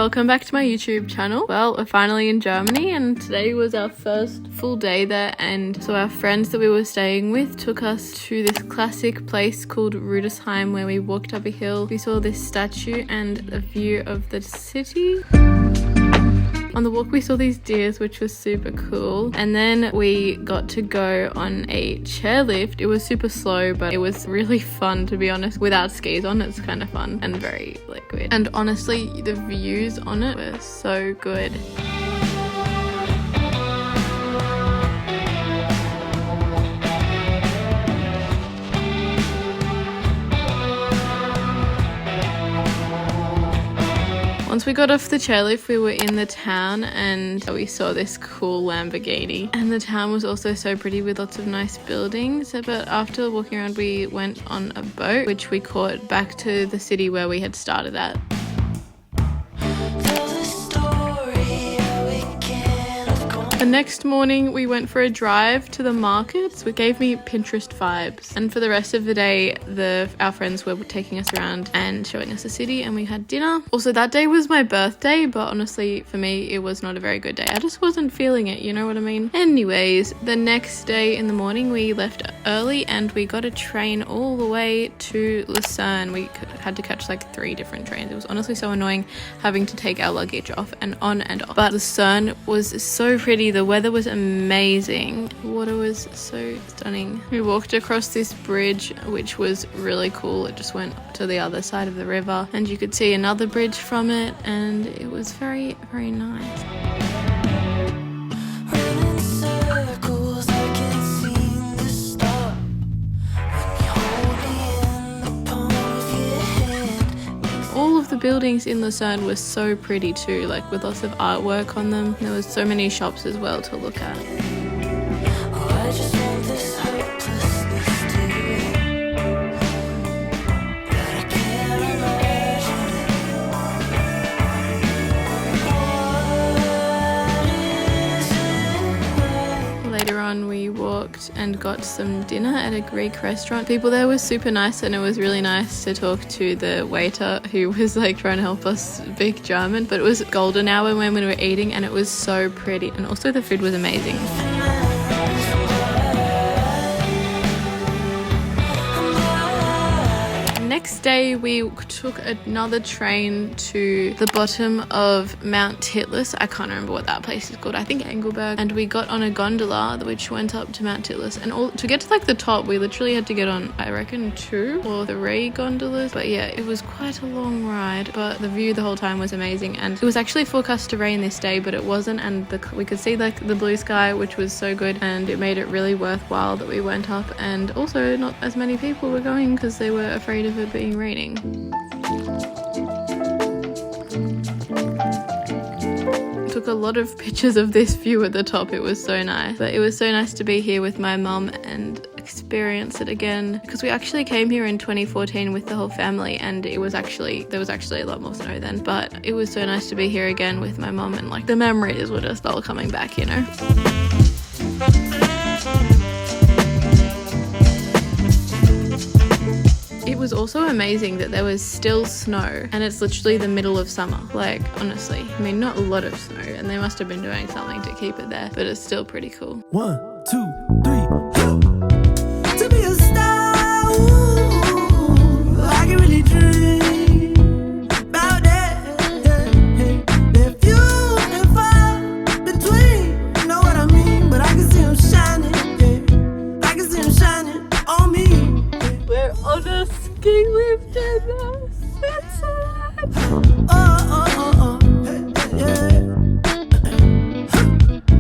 welcome back to my YouTube channel. Well, we're finally in Germany and today was our first full day there, and so our friends that we were staying with took us to this classic place called Rüdesheim where we walked up a hill. We saw this statue and a view of the city. On the walk we saw these deers, which was super cool, and then we got to go on a chairlift. It was super slow, but it was really fun, to be honest. Without skis on, it's kind of fun and very liquid, and honestly the views on it were so good. Once we got off the chairlift, we were in the town and we saw this cool Lamborghini. And the town was also so pretty with lots of nice buildings. But after walking around, we went on a boat, which we caught back to the city where we had started at. The next morning we went for a drive to the markets. It gave me Pinterest vibes, and for the rest of the day our friends were taking us around and showing us the city, and we had dinner. Also, that day was my birthday, but honestly for me it was not a very good day. I just wasn't feeling it, you know what I mean? Anyways, the next day in the morning we left early and we got a train all the way to Luzern. We had to catch like 3 different trains. It was honestly so annoying having to take our luggage off and on and off, but Luzern was so pretty. The weather was amazing. The water was so stunning. We walked across this bridge, which was really cool. It just went to the other side of the river and you could see another bridge from it, and it was very, very nice. All of the buildings in Luzern were so pretty too, like with lots of artwork on them. There was so many shops as well to look at. Later on we walked and got some dinner at a Greek restaurant. People there were super nice, and it was really nice to talk to the waiter who was like trying to help us speak German. But it was golden hour when we were eating and it was so pretty, and also the food was amazing. Next day we took another train to the bottom of Mount Titlis. I can't remember what that place is called. I think Engelberg. And we got on a gondola which went up to Mount Titlis, and to get to like the top we literally had to get on, I reckon, 2 or 3 gondolas. But yeah, it was quite a long ride, but the view the whole time was amazing. And it was actually forecast to rain this day, but it wasn't, and we could see like the blue sky, which was so good, and it made it really worthwhile that we went up. And also not as many people were going because they were afraid of it being raining. Took a lot of pictures of this view at the top. It was so nice. But it was so nice to be here with my mum and experience it again, because we actually came here in 2014 with the whole family, and there was actually a lot more snow then, but it was so nice to be here again with my mum, and like the memories were just all coming back, you know. It was also amazing that there was still snow, and it's literally the middle of summer. Like, honestly, I mean, not a lot of snow, and they must have been doing something to keep it there, but it's still pretty cool. 1, 2, 3. To be a star, ooh, I can really dream about that. They're few and far between, you know what I mean? But I can see them shining, yeah. I can see them shining on me. We're on a ski lift in Switzerland.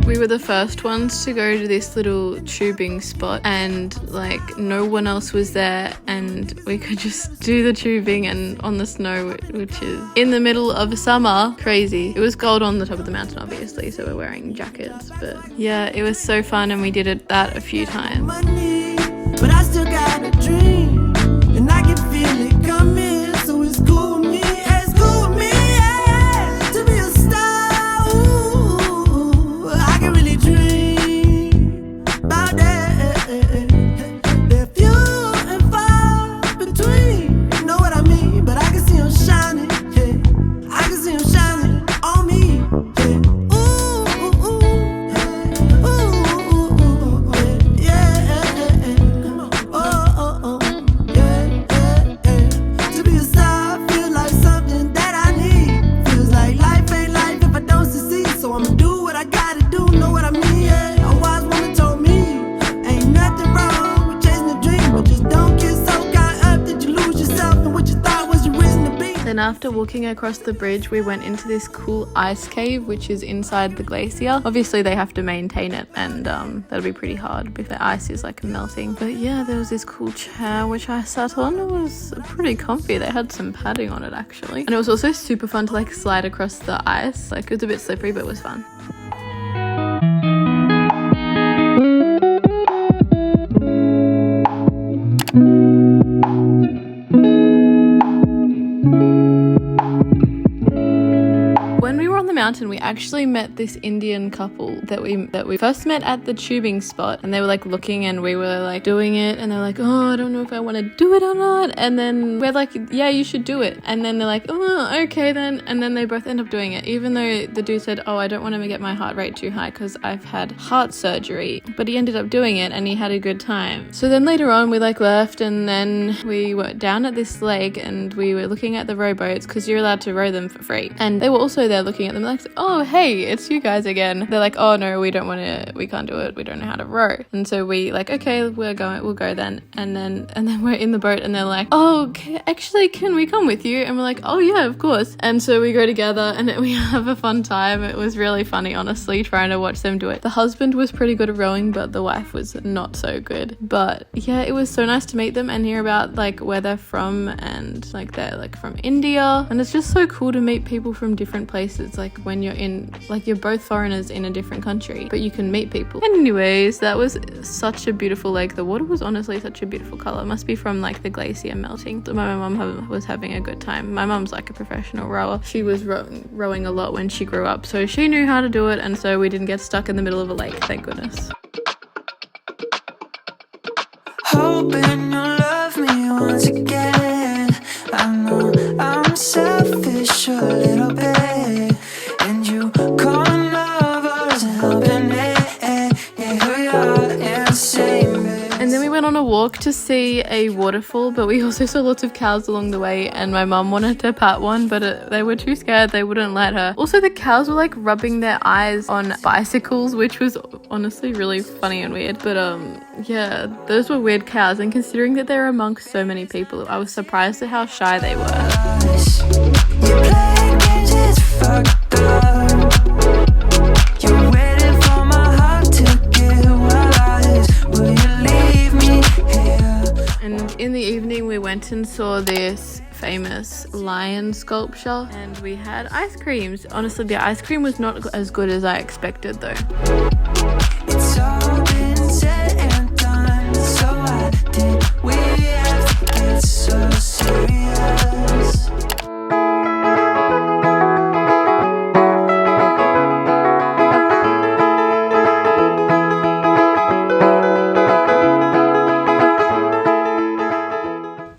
We were the first ones to go to this little tubing spot, and like no one else was there, and we could just do the tubing and on the snow, which is in the middle of summer. Crazy. It was cold on the top of the mountain obviously, so we're wearing jackets, but yeah, it was so fun, and we did that a few times. But I still got a dream, and I can feel it coming, so it's cool with me, it's cool with me, yeah. To be a star, ooh, I can really dream about that. They're few and far between, you know what I mean? But I can see them shining, yeah. I can see them shining after walking across the bridge, we went into this cool ice cave, which is inside the glacier. Obviously, they have to maintain it, and that'll be pretty hard if the ice is like melting. But yeah, there was this cool chair which I sat on. It was pretty comfy. They had some padding on it actually. And it was also super fun to like slide across the ice. Like it was a bit slippery, but it was fun. Mountain, we actually met this Indian couple that we first met at the tubing spot, and they were like looking and we were like doing it, and they're like, oh, I don't know if I want to do it or not, and then we're like, yeah, you should do it, and then they're like, oh, okay then, and then they both end up doing it, even though the dude said, oh, I don't want to get my heart rate too high because I've had heart surgery, but he ended up doing it and he had a good time. So then later on we like left, and then we were down at this lake and we were looking at the rowboats because you're allowed to row them for free, and they were also there looking at them like, oh hey, it's you guys again. They're like, oh no, we can't do it, we don't know how to row. And so we like, okay, we'll go then. And then we're in the boat and they're like, oh, actually can we come with you? And we're like, oh yeah, of course. And so we go together and we have a fun time. It was really funny, honestly, trying to watch them do it. The husband was pretty good at rowing, but the wife was not so good. But yeah, it was so nice to meet them and hear about like where they're from, and like they're like from India, and it's just so cool to meet people from different places, like when you're in, like you're both foreigners in a different country, but you can meet people. Anyways, that was such a beautiful lake. The water was honestly such a beautiful color. It must be from like the glacier melting. So my mum was having a good time. My mum's like a professional rower. She was rowing a lot when she grew up, so she knew how to do it, and so we didn't get stuck in the middle of a lake, thank goodness. Hoping you'll love me once again. I know I'm selfish a little bit, and you call love wasn't helping it. Yeah, here we are in the same bed. And then we went on a walk to see a waterfall, but we also saw lots of cows along the way, and my mum wanted to pat one, but they were too scared, they wouldn't let her. Also, the cows were like rubbing their eyes on bicycles, which was honestly really funny and weird. But yeah, those were weird cows, and considering that they're amongst so many people, I was surprised at how shy they were. You play games, it's fucked up. You're waiting for my heart to get wise. Will you leave me here? And in the evening we went and saw this famous lion sculpture, and we had ice creams. Honestly, the ice cream was not as good as I expected though. It's all been said.